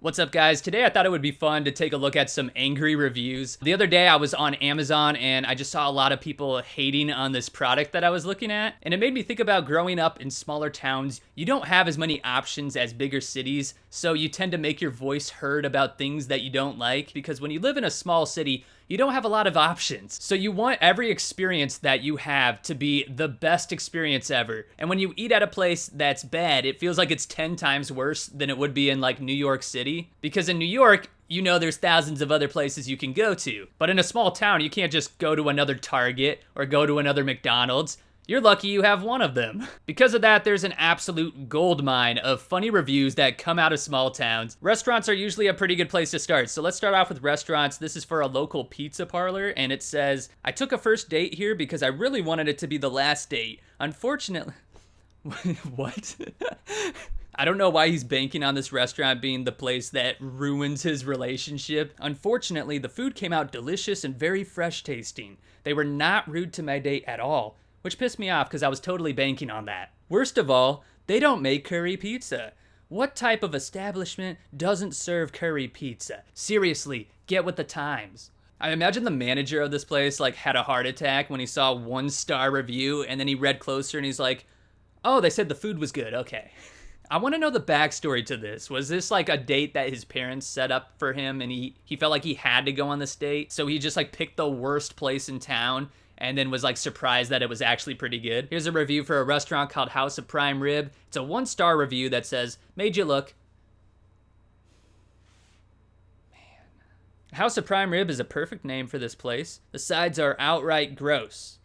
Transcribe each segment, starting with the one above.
What's up, guys? Today I thought it would be fun to take a look at some angry reviews. The other day I was on Amazon and I just saw a lot of people hating on this product that I was looking at, and it made me think about growing up in smaller towns. You don't have as many options as bigger cities, so you tend to make your voice heard about things that you don't like, because when you live in a small city, you don't have a lot of options. So you want every experience that you have to be the best experience ever. And when you eat at a place that's bad, it feels like it's 10 times worse than it would be in like New York City. Because in New York, you know there's thousands of other places you can go to. But in a small town, you can't just go to another Target or go to another McDonald's. You're lucky you have one of them. Because of that, there's an absolute goldmine of funny reviews that come out of small towns. Restaurants are usually a pretty good place to start. So let's start off with restaurants. This is for a local pizza parlor, and it says, "I took a first date here because I really wanted it to be the last date. Unfortunately..." What? I don't know why he's banking on this restaurant being the place that ruins his relationship. Unfortunately, the food came out delicious and very fresh tasting. They were not rude to my date at all, which pissed me off because I was totally banking on that. Worst of all, they don't make curry pizza. What type of establishment doesn't serve curry pizza? Seriously, get with the times. I imagine the manager of this place like had a heart attack when he saw 1-star review, and then he read closer and he's like, "Oh, they said the food was good, okay." I want to know the backstory to this. Was this like a date that his parents set up for him and he felt like he had to go on this date? So he just like picked the worst place in town and then was like surprised that it was actually pretty good. Here's a review for a restaurant called House of Prime Rib. It's a 1-star review that says, "Made you look." Man. House of Prime Rib is a perfect name for this place. The sides are outright gross.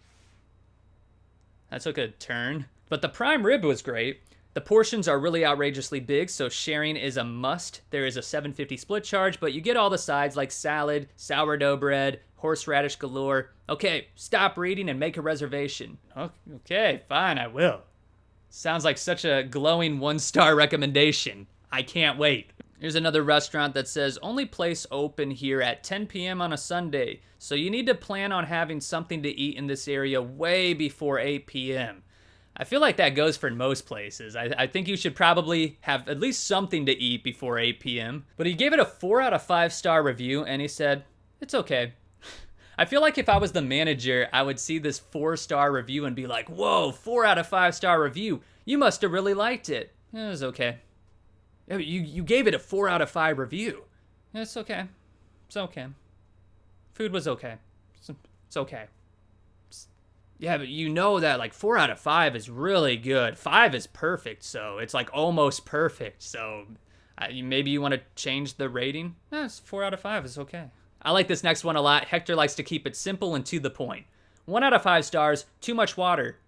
That took a turn. But the prime rib was great. The portions are really outrageously big, so sharing is a must. There is a $7.50 split charge, but you get all the sides like salad, sourdough bread, horseradish galore. Okay, stop reading and make a reservation. Okay, fine, I will. Sounds like such a glowing 1-star recommendation. I can't wait. Here's another restaurant that says, "Only place open here at 10 p.m. on a Sunday, so you need to plan on having something to eat in this area way before 8 p.m. I feel like that goes for most places. I think you should probably have at least something to eat before 8 p.m. But he gave it a 4 out of 5-star review, and he said, "It's okay." I feel like if I was the manager, I would see this 4-star review and be like, "Whoa, 4 out of 5-star review. You must have really liked it." It was okay. You gave it a 4 out of 5 review. It's okay. It's okay. Food was okay. It's okay. Yeah, but you know that like 4 out of 5 is really good. 5 is perfect, so it's like almost perfect. So maybe you want to change the rating? It's 4 out of 5 is okay. I like this next one a lot. Hector likes to keep it simple and to the point. 1 out of 5 stars, too much water.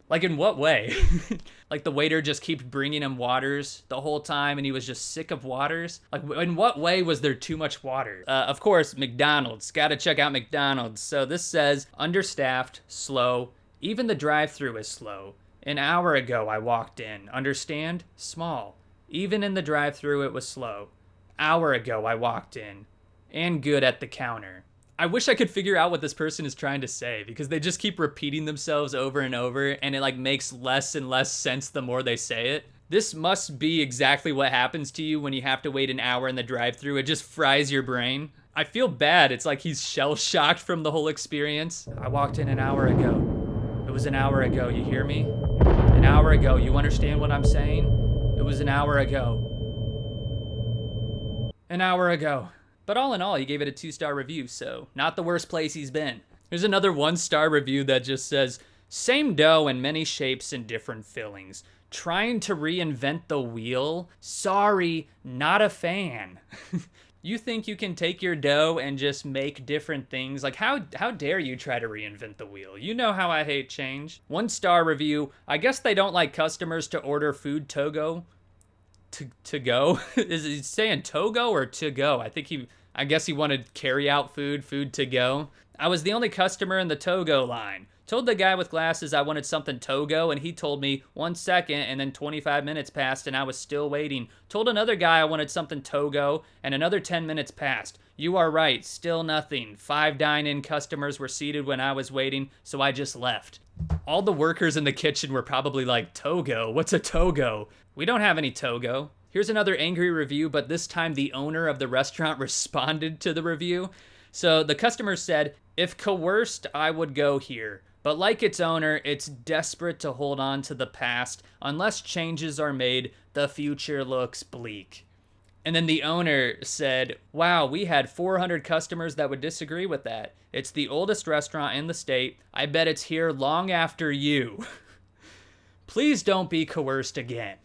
Like in what way? Like the waiter just keeps bringing him waters the whole time and he was just sick of waters? Like in what way was there too much water? Of course, McDonald's. Gotta check out McDonald's. So this says, understaffed, slow. Even the drive-thru is slow. An hour ago I walked in. Understand? Small. Even in the drive-thru it was slow. Hour ago I walked in. And good at the counter. I wish I could figure out what this person is trying to say, because they just keep repeating themselves over and over, and it like makes less and less sense the more they say it. This must be exactly what happens to you when you have to wait an hour in the drive-thru. It just fries your brain. I feel bad. It's like he's shell-shocked from the whole experience. I walked in an hour ago. It was an hour ago, you hear me? An hour ago, you understand what I'm saying? It was an hour ago. An hour ago. But all in all, he gave it a 2-star review, so not the worst place he's been. There's another 1-star review that just says, "Same dough in many shapes and different fillings. Trying to reinvent the wheel? Sorry, not a fan." You think you can take your dough and just make different things? Like, how dare you try to reinvent the wheel? You know how I hate change. 1-star review, "I guess they don't like customers to order food to go." To go? Is he saying Togo or to go? I guess he wanted carry out food to go. "I was the only customer in the Togo line. Told the guy with glasses I wanted something Togo, and he told me 1 second, and then 25 minutes passed and I was still waiting. Told another guy I wanted something Togo, and another 10 minutes passed. You are right, still nothing. 5 dine-in customers were seated when I was waiting, so I just left." All the workers in the kitchen were probably like, "Togo? What's a Togo?" "We don't have any Togo." Here's another angry review, but this time the owner of the restaurant responded to the review. So the customer said, "If coerced, I would go here. But like its owner, it's desperate to hold on to the past. Unless changes are made, the future looks bleak." And then the owner said, "Wow, we had 400 customers that would disagree with that. It's the oldest restaurant in the state. I bet it's here long after you. Please don't be coerced again."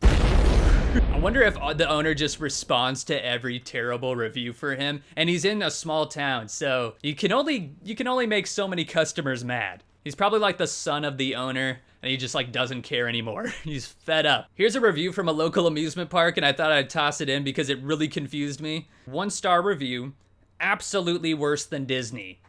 I wonder if the owner just responds to every terrible review for him, and he's in a small town, so you can only make so many customers mad. He's probably like the son of the owner, and he just like doesn't care anymore. He's fed up. Here's a review from a local amusement park, and I thought I'd toss it in because it really confused me. 1-star review, absolutely worse than Disney.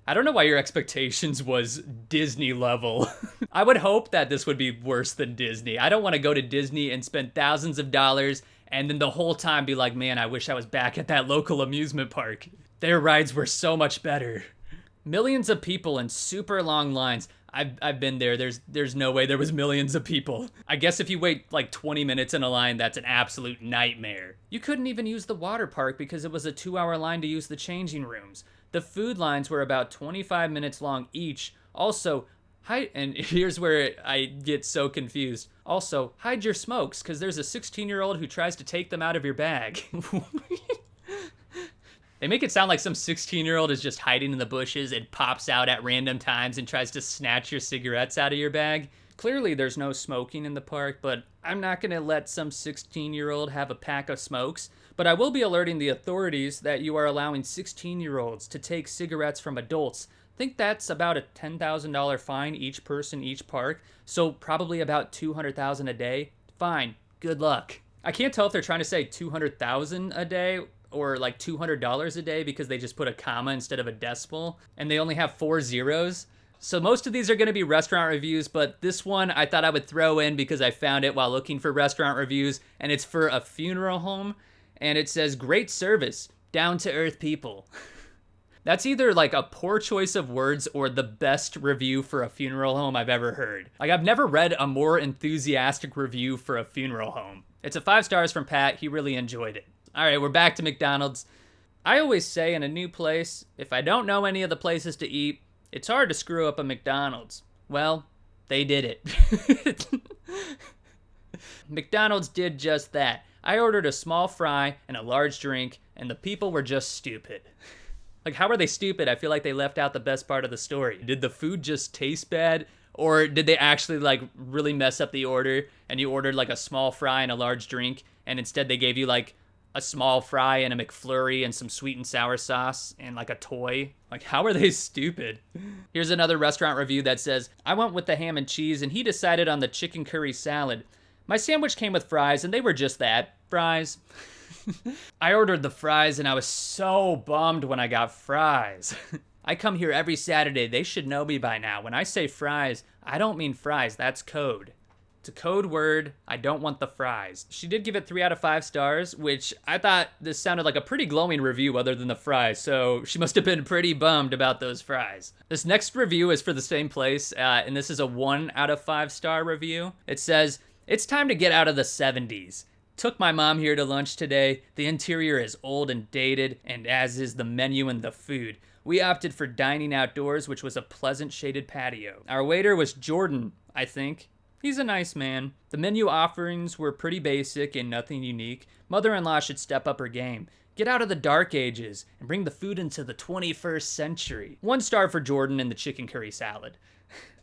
I don't know why your expectations was Disney level. I would hope that this would be worse than Disney. I don't want to go to Disney and spend thousands of dollars and then the whole time be like, man, I wish I was back at that local amusement park. Their rides were so much better. Millions of people in super long lines. I've been there. There's no way there was millions of people. I guess if you wait like 20 minutes in a line, that's an absolute nightmare. You couldn't even use the water park because it was a 2-hour line to use the changing rooms. The food lines were about 25 minutes long each. Also, and here's where I get so confused. Also, hide your smokes, because there's a 16-year-old who tries to take them out of your bag. They make it sound like some 16-year-old is just hiding in the bushes and pops out at random times and tries to snatch your cigarettes out of your bag. Clearly, there's no smoking in the park, but I'm not going to let some 16-year-old have a pack of smokes. But I will be alerting the authorities that you are allowing 16-year-olds to take cigarettes from adults. I think that's about a $10,000 fine each person, each park. So probably about $200,000 a day. Fine. Good luck. I can't tell if they're trying to say $200,000 a day or like $200 a day because they just put a comma instead of a decimal and they only have 4 zeros. So most of these are going to be restaurant reviews, but this one I thought I would throw in because I found it while looking for restaurant reviews, and it's for a funeral home. And it says, "Great service, down-to-earth people." That's either like a poor choice of words or the best review for a funeral home I've ever heard. Like, I've never read a more enthusiastic review for a funeral home. It's a 5 stars from Pat. He really enjoyed it. All right, we're back to McDonald's. I always say in a new place, if I don't know any of the places to eat, it's hard to screw up a McDonald's. Well, they did it. McDonald's did just that. I ordered a small fry and a large drink, and the people were just stupid. Like, how are they stupid? I feel like they left out the best part of the story. Did the food just taste bad? Or did they actually, like, really mess up the order, and you ordered, like, a small fry and a large drink, and instead they gave you, like, a small fry and a McFlurry and some sweet and sour sauce and, like, a toy? Like, how are they stupid? Here's another restaurant review that says, "I went with the ham and cheese, and he decided on the chicken curry salad. My sandwich came with fries, and they were just that, fries." I ordered the fries, and I was so bummed when I got fries. I come here every Saturday. They should know me by now. When I say fries, I don't mean fries. That's code. It's a code word. I don't want the fries. She did give it 3 out of 5 stars, which I thought this sounded like a pretty glowing review other than the fries, so she must have been pretty bummed about those fries. This next review is for the same place, and this is a 1 out of 5 star review. It says, "It's time to get out of the 70s. Took my mom here to lunch today. The interior is old and dated, and as is the menu and the food. We opted for dining outdoors, which was a pleasant shaded patio. Our waiter was Jordan, I think. He's a nice man. The menu offerings were pretty basic and nothing unique. Mother-in-law should step up her game. Get out of the dark ages and bring the food into the 21st century." 1 star for Jordan and the chicken curry salad.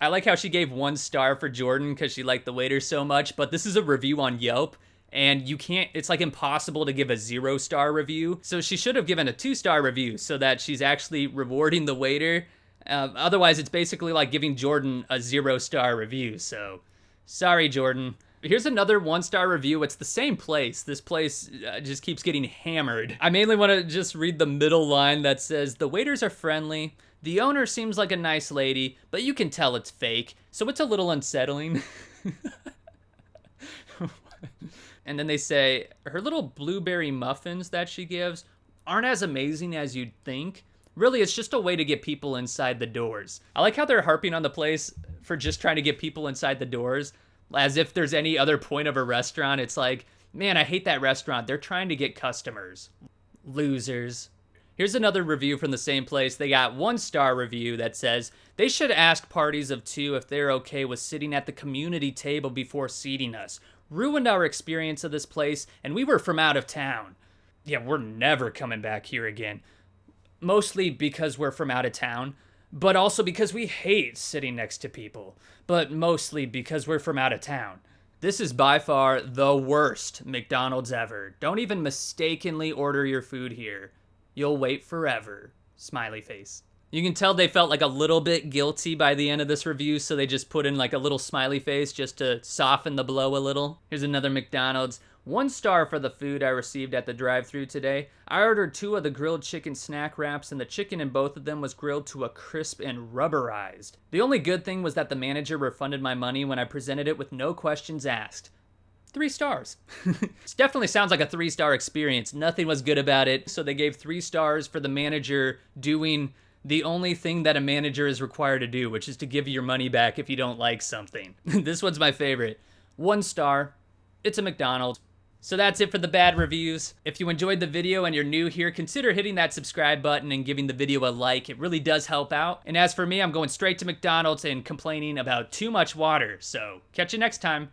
I like how she gave 1 star for Jordan because she liked the waiter so much, but this is a review on Yelp. And you can't, it's like impossible to give a 0-star review. So she should have given a 2-star review so that she's actually rewarding the waiter. Otherwise, it's basically like giving Jordan a 0-star review. So, sorry, Jordan. Here's another 1-star review. It's the same place. This place just keeps getting hammered. I mainly want to just read the middle line that says, "The waiters are friendly. The owner seems like a nice lady, but you can tell it's fake. So it's a little unsettling." And then they say, "Her little blueberry muffins that she gives aren't as amazing as you'd think. Really, it's just a way to get people inside the doors." I like how they're harping on the place for just trying to get people inside the doors. As if there's any other point of a restaurant. It's like, man, I hate that restaurant. They're trying to get customers. Losers. Here's another review from the same place. They got 1-star review that says, they should ask parties of 2 if they're okay with sitting at the community table before seating us. Ruined our experience of this place, and we were from out of town. Yeah, we're never coming back here again. Mostly because we're from out of town, but also because we hate sitting next to people. But mostly because we're from out of town. This is by far the worst McDonald's ever. Don't even mistakenly order your food here. You'll wait forever. Smiley face. You can tell they felt like a little bit guilty by the end of this review, so they just put in like a little smiley face just to soften the blow a little. Here's another McDonald's. 1 star for the food I received at the drive-thru today. I ordered 2 of the grilled chicken snack wraps, and the chicken in both of them was grilled to a crisp and rubberized. The only good thing was that the manager refunded my money when I presented it with no questions asked. 3 stars. It definitely sounds like a 3-star experience. Nothing was good about it, so they gave 3 stars for the manager doing the only thing that a manager is required to do, which is to give you your money back if you don't like something. This one's my favorite. 1 star. It's a McDonald's. So that's it for the bad reviews. If you enjoyed the video and you're new here, consider hitting that subscribe button and giving the video a like. It really does help out. And as for me, I'm going straight to McDonald's and complaining about too much water. So catch you next time.